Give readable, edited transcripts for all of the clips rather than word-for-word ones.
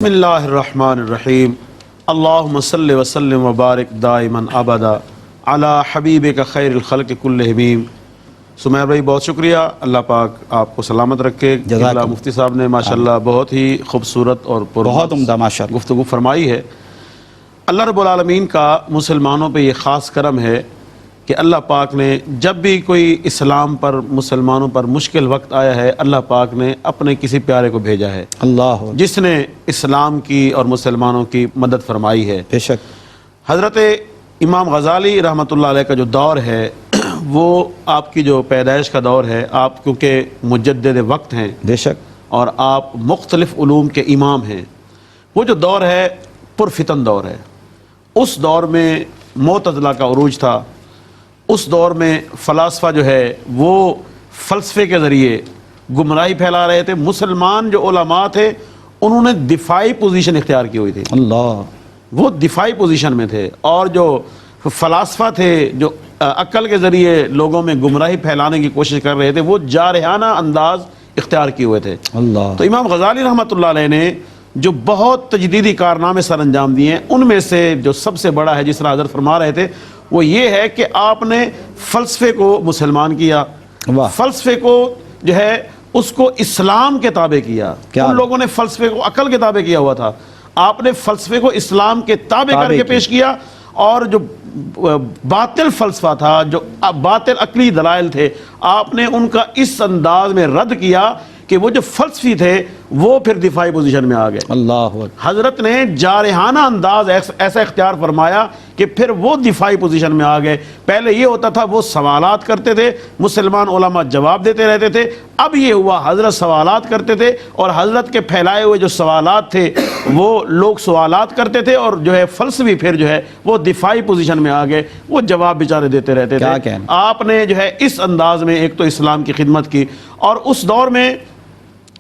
بسم اللہ الرحمن الرحیم اللہم صلی وسلم وبارک دائما ابدا علی حبیبک خیر الخلق کلہم۔ سمیر بھائی بہت شکریہ، اللہ پاک آپ کو سلامت رکھے۔ قبلہ مفتی صاحب نے ماشاءاللہ بہت ہی خوبصورت اور بہت عمدہ ماشاءاللہ گفتگو فرمائی ہے۔ اللہ رب العالمین کا مسلمانوں پہ یہ خاص کرم ہے کہ اللہ پاک نے جب بھی کوئی اسلام پر مسلمانوں پر مشکل وقت آیا ہے، اللہ پاک نے اپنے کسی پیارے کو بھیجا ہے اللہ جس نے اسلام کی اور مسلمانوں کی مدد فرمائی ہے۔ بے شک حضرت امام غزالی رحمۃ اللہ علیہ کا جو دور ہے وہ آپ کی جو پیدائش کا دور ہے، آپ کیونکہ مجدد وقت ہیں بے شک اور آپ مختلف علوم کے امام ہیں، وہ جو دور ہے پرفتن دور ہے۔ اس دور میں معتزلہ کا عروج تھا، اس دور میں فلاسفہ جو ہے وہ فلسفے کے ذریعے گمراہی پھیلا رہے تھے۔ مسلمان جو علماء تھے انہوں نے دفاعی پوزیشن اختیار کی ہوئی تھی، اللہ وہ دفاعی پوزیشن میں تھے، اور جو فلاسفہ تھے جو عقل کے ذریعے لوگوں میں گمراہی پھیلانے کی کوشش کر رہے تھے، وہ جارحانہ انداز اختیار کیے ہوئے تھے۔ اللہ تو امام غزالی رحمۃ اللہ علیہ نے جو بہت تجدیدی کارنامے سر انجام دیے ہیں، ان میں سے جو سب سے بڑا ہے، جس طرح حضرت فرما رہے تھے، وہ یہ ہے کہ آپ نے فلسفے کو مسلمان کیا، واہ فلسفے کو جو ہے اس کو اسلام کے تابع کیا۔ ان لوگوں نے فلسفے کو عقل کے تابع کیا ہوا تھا، آپ نے فلسفے کو اسلام کے تابع کر کے پیش کیا، اور جو باطل فلسفہ تھا، جو باطل عقلی دلائل تھے، آپ نے ان کا اس انداز میں رد کیا کہ وہ جو فلسفی تھے وہ پھر دفاعی پوزیشن میں آ گئے۔ اللہ حضرت نے جارحانہ انداز ایسا اختیار فرمایا کہ پھر وہ دفاعی پوزیشن میں آ گئے۔ پہلے یہ ہوتا تھا وہ سوالات کرتے تھے، مسلمان علماء جواب دیتے رہتے تھے، اب یہ ہوا حضرت سوالات کرتے تھے، اور حضرت کے پھیلائے ہوئے جو سوالات تھے وہ لوگ سوالات کرتے تھے، اور جو ہے فلسفی پھر جو ہے وہ دفاعی پوزیشن میں آ گئے، وہ جواب بیچارے دیتے رہتے تھے۔ آپ نے جو ہے اس انداز میں ایک تو اسلام کی خدمت کی، اور اس دور میں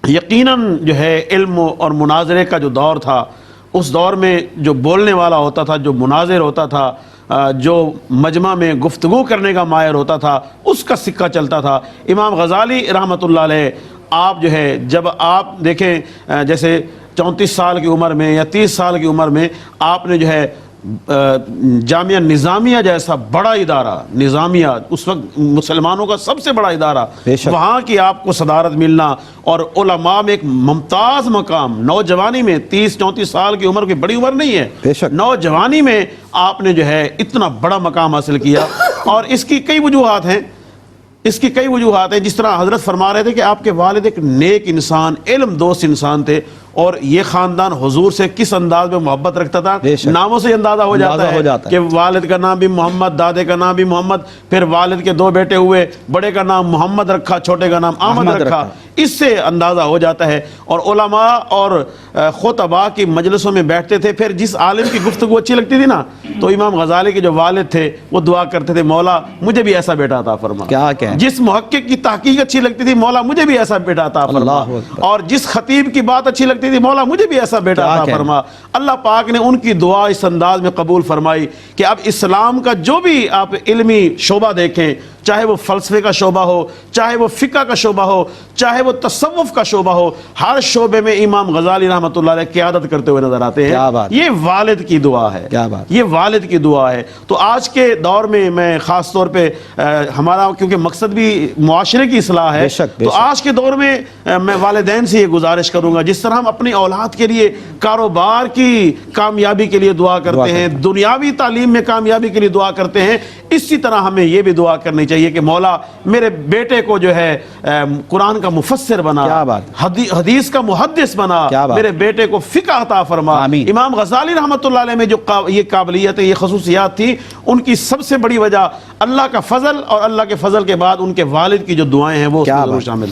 یقیناً جو ہے علم اور مناظرے کا جو دور تھا، اس دور میں جو بولنے والا ہوتا تھا، جو مناظر ہوتا تھا، جو مجمع میں گفتگو کرنے کا ماہر ہوتا تھا، اس کا سکہ چلتا تھا۔ امام غزالی رحمۃ اللہ علیہ آپ جو ہے جب آپ دیکھیں جیسے 34 سال کی عمر میں یا 30 سال کی عمر میں آپ نے جو ہے جامعہ نظامیہ جیسا بڑا ادارہ، نظامیہ اس وقت مسلمانوں کا سب سے بڑا ادارہ، وہاں کی آپ کو صدارت ملنا، اور علماء میں ایک ممتاز مقام، نوجوانی میں 30-34 سال کی عمر کی بڑی عمر نہیں ہے، نوجوانی میں آپ نے جو ہے اتنا بڑا مقام حاصل کیا۔ اور اس کی کئی وجوہات ہیں، جس طرح حضرت فرما رہے تھے کہ آپ کے والد ایک نیک انسان، علم دوست انسان تھے، اور یہ خاندان حضور سے کس انداز میں محبت رکھتا تھا، ناموں سے اندازہ ہو جاتا ہے کہ والد کا نام بھی محمد، دادے کا نام بھی محمد، پھر والد کے 2 بیٹے ہوئے، بڑے کا نام محمد رکھا، چھوٹے کا نام احمد رکھا، اس سے اندازہ ہو جاتا ہے۔ اور علماء اور خطباء کی مجلسوں میں بیٹھتے تھے، پھر جس عالم کی گفتگو اچھی لگتی تھی نا، تو امام غزالی کے جو والد تھے وہ دعا کرتے تھے، مولا مجھے بھی ایسا بیٹا عطا فرما۔ جس محقق کی تحقیق اچھی لگتی تھی، مولا مجھے بھی ایسا بیٹا عطا فرما۔ اور جس خطیب کی بات اچھی لگتی تھی، مولا مجھے بھی ایسا بیٹا عطا فرما۔ اللہ پاک نے ان کی دعا اس انداز میں قبول فرمائی کہ اب اسلام کا جو بھی آپ علمی شعبہ دیکھیں، چاہے وہ فلسفے کا شعبہ ہو، چاہے وہ فقہ کا شعبہ ہو، چاہے وہ تصوف کا شعبہ ہو، ہر شعبے میں امام غزالی رحمۃ اللہ علیہ قیادت کرتے ہوئے نظر آتے ہیں۔ یہ والد کی دعا ہے، یہ والد کی دعا ہے۔ تو آج کے دور میں میں خاص طور پہ ہمارا کیونکہ مقصد بھی معاشرے کی اصلاح ہے، تو آج کے دور میں میں والدین سے یہ گزارش کروں گا، جس طرح ہم اپنی اولاد کے لیے کاروبار کی کامیابی کے لیے دعا کرتے ہیں، دنیاوی تعلیم میں کامیابی کے لیے دعا کرتے ہیں، اسی طرح ہمیں یہ بھی دعا کرنی چاہیے کہ مولا میرے بیٹے کو جو ہے قرآن کا مفسر بنا، حدیث کا محدث بنا، میرے بیٹے کو فقہ عطا فرما۔ امام غزالی رحمۃ اللہ علیہ میں جو یہ قابلیت، یہ خصوصیات تھی، ان کی سب سے بڑی وجہ اللہ کا فضل، اور اللہ کے فضل کے بعد ان کے والد کی جو دعائیں ہیں وہ شامل۔